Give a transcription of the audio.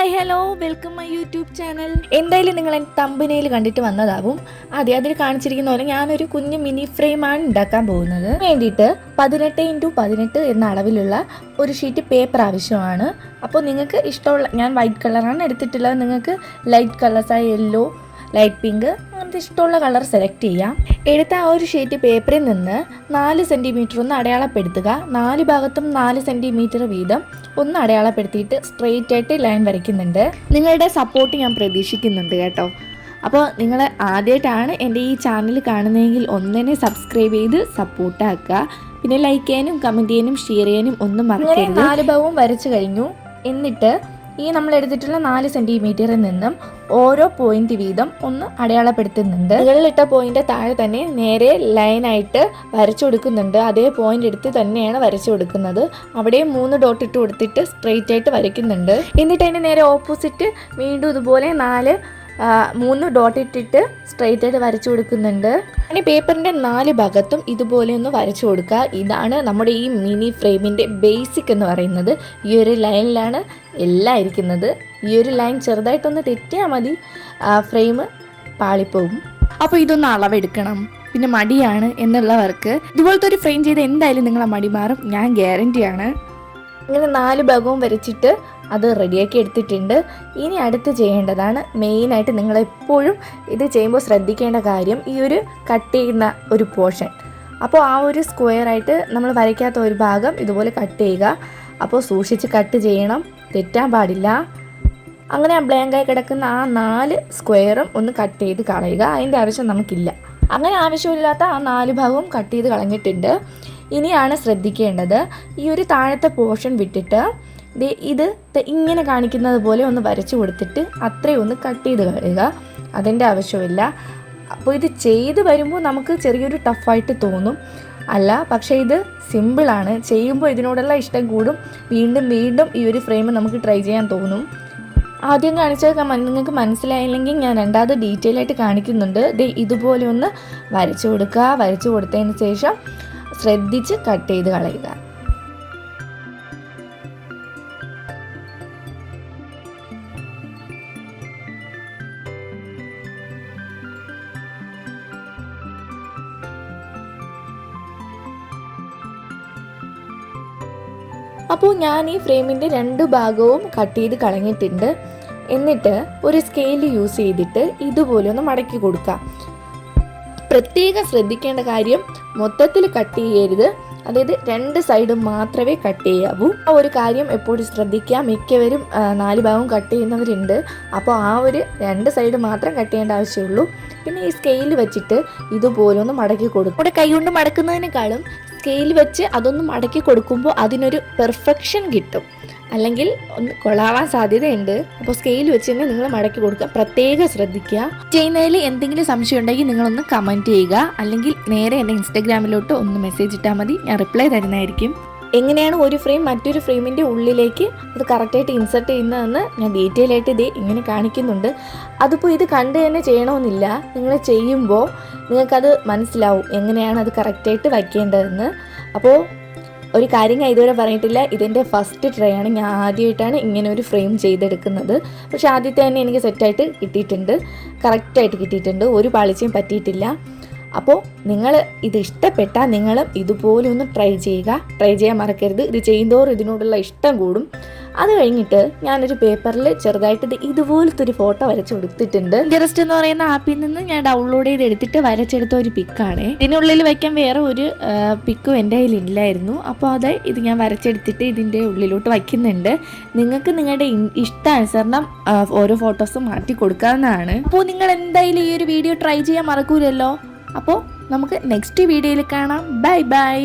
Hi hello welcome my YouTube channel. എന്തായാലും നിങ്ങൾ എൻ്റെ തമ്പനയിൽ കണ്ടിട്ട് വന്നതാവും. അതിൽ കാണിച്ചിരിക്കുന്ന പോലെ ഞാനൊരു കുഞ്ഞ് മിനി ഫ്രെയിമാണ് ഉണ്ടാക്കാൻ പോകുന്നത്. വേണ്ടിയിട്ട് 18x18 എന്ന അളവിലുള്ള ഒരു ഷീറ്റ് പേപ്പർ ആവശ്യമാണ്. അപ്പോൾ നിങ്ങൾക്ക് ഇഷ്ടമുള്ള, ഞാൻ വൈറ്റ് കളറാണ് എടുത്തിട്ടുള്ളത്, നിങ്ങൾക്ക് ലൈറ്റ് കളേഴ്സായ യെല്ലോ, ലൈറ്റ് പിങ്ക്, അങ്ങനത്തെ ഇഷ്ടമുള്ള കളർ സെലക്ട് ചെയ്യാം. എടുത്ത ആ ഒരു ഷീറ്റ് പേപ്പറിൽ നിന്ന് 4 സെൻറ്റിമീറ്റർ ഒന്ന് അടയാളപ്പെടുത്തുക. 4 ഭാഗത്തും 4 സെൻറ്റിമീറ്റർ വീതം ഒന്ന് അടയാളപ്പെടുത്തിയിട്ട് സ്ട്രെയിറ്റ് ആയിട്ട് ലൈൻ വരയ്ക്കുന്നുണ്ട്. നിങ്ങളുടെ സപ്പോർട്ട് ഞാൻ പ്രതീക്ഷിക്കുന്നുണ്ട് കേട്ടോ. അപ്പോൾ നിങ്ങൾ ആദ്യമായിട്ടാണ് എൻ്റെ ഈ ചാനൽ കാണുന്നതെങ്കിൽ ഒന്നിനെ സബ്സ്ക്രൈബ് ചെയ്ത് സപ്പോർട്ടാക്കുക. പിന്നെ ലൈക്ക് ചെയ്യാനും കമൻറ്റ് ചെയ്യാനും ഷെയർ ചെയ്യാനും ഒന്നും മറക്കരുത്. 4 ഭാഗവും വരച്ചു കഴിഞ്ഞു. എന്നിട്ട് ഈ നമ്മൾ എടുത്തിട്ടുള്ള 4 സെൻറ്റിമീറ്ററിൽ നിന്നും ഓരോ പോയിന്റ് വീതം ഒന്ന് അടയാളപ്പെടുത്തുന്നുണ്ട്. മുകളിലിട്ട പോയിന്റ് താഴെ തന്നെ നേരെ ലൈനായിട്ട് വരച്ചു കൊടുക്കുന്നുണ്ട്. അതേ പോയിന്റ് എടുത്ത് തന്നെയാണ് വരച്ചു കൊടുക്കുന്നത്. അവിടെ 3 ഡോട്ട് ഇട്ട് കൊടുത്തിട്ട് സ്ട്രെയിറ്റ് ആയിട്ട് വരയ്ക്കുന്നുണ്ട്. എന്നിട്ട് അതിന് നേരെ ഓപ്പോസിറ്റ് വീണ്ടും ഇതുപോലെ 3 ഡോട്ട് ഇട്ടിട്ട് സ്ട്രെയിറ്റ് ആയിട്ട് വരച്ചു കൊടുക്കുന്നുണ്ട്. ഇനി പേപ്പറിൻ്റെ 4 ഭാഗത്തും ഇതുപോലെ ഒന്ന് വരച്ചു കൊടുക്കുക. ഇതാണ് നമ്മുടെ ഈ മിനി ഫ്രെയിമിൻ്റെ ബേസിക് എന്ന് പറയുന്നത്. ഈ ഒരു ലൈനിലാണ് എല്ലാം ഇരിക്കുന്നത്. ഈ ഒരു ലൈൻ ചെറുതായിട്ടൊന്ന് തെറ്റിയാൽ മതി, ഫ്രെയിം പാളിപ്പോകും. അപ്പോൾ ഇതൊന്ന് അളവെടുക്കണം. പിന്നെ മടിയാണ് എന്നുള്ളവർക്ക് ഇതുപോലത്തെ ഒരു ഫ്രെയിം ചെയ്ത് എന്തായാലും നിങ്ങളെ മടി മാറും, ഞാൻ ഗ്യാരണ്ടിയാണ്. ഇങ്ങനെ 4 ഭാഗവും വരച്ചിട്ട് അത് റെഡിയാക്കി എടുത്തിട്ടുണ്ട്. ഇനി അടുത്ത് ചെയ്യേണ്ടതാണ് മെയിനായിട്ട് നിങ്ങളെപ്പോഴും ഇത് ചെയ്യുമ്പോൾ ശ്രദ്ധിക്കേണ്ട കാര്യം, ഈ ഒരു കട്ട് ചെയ്യുന്ന ഒരു പോർഷൻ. അപ്പോൾ ആ ഒരു സ്ക്വയറായിട്ട് നമ്മൾ വരയ്ക്കാത്ത ഒരു ഭാഗം ഇതുപോലെ കട്ട് ചെയ്യുക. അപ്പോൾ സൂക്ഷിച്ച് കട്ട് ചെയ്യണം, തെറ്റാൻ പാടില്ല. അങ്ങനെ ബ്ലാങ്കായി കിടക്കുന്ന ആ 4 സ്ക്വയറും ഒന്ന് കട്ട് ചെയ്ത് കളയുക. അതിൻ്റെ ആവശ്യം നമുക്കില്ല. അങ്ങനെ ആവശ്യമില്ലാത്ത ആ 4 ഭാഗവും കട്ട് ചെയ്ത് കളഞ്ഞിട്ടുണ്ട്. ഇനിയാണ് ശ്രദ്ധിക്കേണ്ടത്, ഈ ഒരു താഴത്തെ പോർഷൻ വിട്ടിട്ട് ഇത് ഇങ്ങനെ കാണിക്കുന്നത് പോലെ ഒന്ന് വരച്ചു കൊടുത്തിട്ട് അത്രയും ഒന്ന് കട്ട് ചെയ്ത് കളയുക. അതിൻ്റെ ആവശ്യമില്ല. അപ്പോൾ ഇത് ചെയ്ത് വരുമ്പോൾ നമുക്ക് ചെറിയൊരു ടഫായിട്ട് തോന്നും, അല്ല പക്ഷേ ഇത് സിമ്പിളാണ്. ചെയ്യുമ്പോൾ ഇതിനോടുള്ള ഇഷ്ടം കൂടും. വീണ്ടും വീണ്ടും ഈ ഒരു ഫ്രെയിം നമുക്ക് ട്രൈ ചെയ്യാൻ തോന്നും. ആദ്യം കാണിച്ചത് നിങ്ങൾക്ക് മനസ്സിലായില്ലെങ്കിൽ ഞാൻ രണ്ടാമത് ഡീറ്റെയിൽ ആയിട്ട് കാണിക്കുന്നുണ്ട്. ഇതുപോലെ ഒന്ന് വരച്ചു കൊടുക്കുക. വരച്ചു കൊടുത്തതിന് ശേഷം ശ്രദ്ധിച്ച് കട്ട് ചെയ്ത് കളയുക. അപ്പോൾ ഞാൻ ഈ ഫ്രെയിമിൻ്റെ 2 ഭാഗവും കട്ട് ചെയ്ത് കളഞ്ഞിട്ടുണ്ട്. എന്നിട്ട് ഒരു സ്കെയിൽ യൂസ് ചെയ്തിട്ട് ഇതുപോലെ ഒന്ന് മടക്കി കൊടുക്കാം. പ്രത്യേകം ശ്രദ്ധിക്കേണ്ട കാര്യം, മൊത്തത്തിൽ കട്ട് ചെയ്യരുത്. അതായത് 2 സൈഡും മാത്രമേ കട്ട് ചെയ്യാവൂ. ആ ഒരു കാര്യം എപ്പോഴും ശ്രദ്ധിക്കുക. മിക്കവരും 4 ഭാഗവും കട്ട് ചെയ്യുന്നവരുണ്ട്. അപ്പോൾ ആ ഒരു 2 സൈഡ് മാത്രം കട്ട് ചെയ്യേണ്ട ആവശ്യമുള്ളൂ. പിന്നെ ഈ സ്കെയിൽ വെച്ചിട്ട് ഇതുപോലെ ഒന്ന് മടക്കി കൊടുക്കും. ഇവിടെ കൈ കൊണ്ട് മടക്കുന്നതിനേക്കാളും സ്കെയിൽ വെച്ച് അതൊന്ന് മടക്കി കൊടുക്കുമ്പോൾ അതിനൊരു പെർഫെക്ഷൻ കിട്ടും, അല്ലെങ്കിൽ ഒന്ന് കൊളാവാൻ സാധ്യതയുണ്ട്. അപ്പോൾ സ്കെയിൽ വെച്ച് തന്നെ നിങ്ങൾ മടക്കി കൊടുക്കുക. പ്രത്യേകം ശ്രദ്ധിക്കുക. ചെയ്യുന്നതിൽ എന്തെങ്കിലും സംശയം ഉണ്ടെങ്കിൽ നിങ്ങളൊന്ന് കമൻറ്റ് ചെയ്യുക, അല്ലെങ്കിൽ നേരെ എൻ്റെ ഇൻസ്റ്റാഗ്രാമിലോട്ട് ഒന്ന് മെസ്സേജ് ഇട്ടാൽ മതി, ഞാൻ റിപ്ലൈ തരുന്നതായിരിക്കും. എങ്ങനെയാണ് ഒരു ഫ്രെയിം മറ്റൊരു ഫ്രെയിമിൻ്റെ ഉള്ളിലേക്ക് അത് കറക്റ്റായിട്ട് ഇൻസർട്ട് ചെയ്യുന്നതെന്ന് ഞാൻ ഡീറ്റെയിൽ ആയിട്ട് ഇങ്ങനെ കാണിക്കുന്നുണ്ട്. അതിപ്പോൾ ഇത് കണ്ട് തന്നെ ചെയ്യണമെന്നില്ല. നിങ്ങൾ ചെയ്യുമ്പോൾ നിങ്ങൾക്കത് മനസ്സിലാവും എങ്ങനെയാണ് അത് കറക്റ്റായിട്ട് വയ്ക്കേണ്ടതെന്ന്. അപ്പോൾ ഒരു കാര്യം ഞാൻ ഇതുവരെ പറഞ്ഞിട്ടില്ല, ഇതെൻ്റെ ഫസ്റ്റ് ട്രൈ ആണ്. ഞാൻ ആദ്യമായിട്ടാണ് ഇങ്ങനെ ഒരു ഫ്രെയിം ചെയ്തെടുക്കുന്നത്. പക്ഷേ ആദ്യത്തെ തന്നെ എനിക്ക് സെറ്റായിട്ട് കിട്ടിയിട്ടുണ്ട്, കറക്റ്റായിട്ട് കിട്ടിയിട്ടുണ്ട്, ഒരു പാളിച്ചയും പറ്റിയിട്ടില്ല. അപ്പോൾ നിങ്ങൾ ഇത് ഇഷ്ടപ്പെട്ടാൽ നിങ്ങളും ഇതുപോലെ ഒന്ന് ട്രൈ ചെയ്യുക. ട്രൈ ചെയ്യാൻ മറക്കരുത്. ഇത് ചെയ്യുന്തോറും ഇതിനോടുള്ള ഇഷ്ടം കൂടും. അത് കഴിഞ്ഞിട്ട് ഞാനൊരു പേപ്പറിൽ ചെറുതായിട്ട് ഇതുപോലത്തെ ഒരു ഫോട്ടോ വരച്ച് കൊടുത്തിട്ടുണ്ട്. ജസ്റ്റ് എന്ന് പറയുന്ന ആപ്പിൽ നിന്ന് ഞാൻ ഡൗൺലോഡ് ചെയ്ത് എടുത്തിട്ട് വരച്ചെടുത്ത ഒരു പിക്കാണ്. ഇതിനുള്ളിൽ വയ്ക്കാൻ വേറെ ഒരു പിക്കും എൻ്റെ കയ്യിൽ ഇല്ലായിരുന്നു. അപ്പോൾ ഇത് ഞാൻ വരച്ചെടുത്തിട്ട് ഇതിൻ്റെ ഉള്ളിലോട്ട് വയ്ക്കുന്നുണ്ട്. നിങ്ങൾക്ക് നിങ്ങളുടെ ഇഷ്ടാനുസരണം ഓരോ ഫോട്ടോസും മാറ്റി കൊടുക്കാവുന്നതാണ്. അപ്പോൾ നിങ്ങൾ എന്തായാലും ഈ ഒരു വീഡിയോ ട്രൈ ചെയ്യാൻ മറക്കൂലല്ലോ. അപ്പോൾ നമുക്ക് നെക്സ്റ്റ് വീഡിയോയിൽ കാണാം. Bye bye.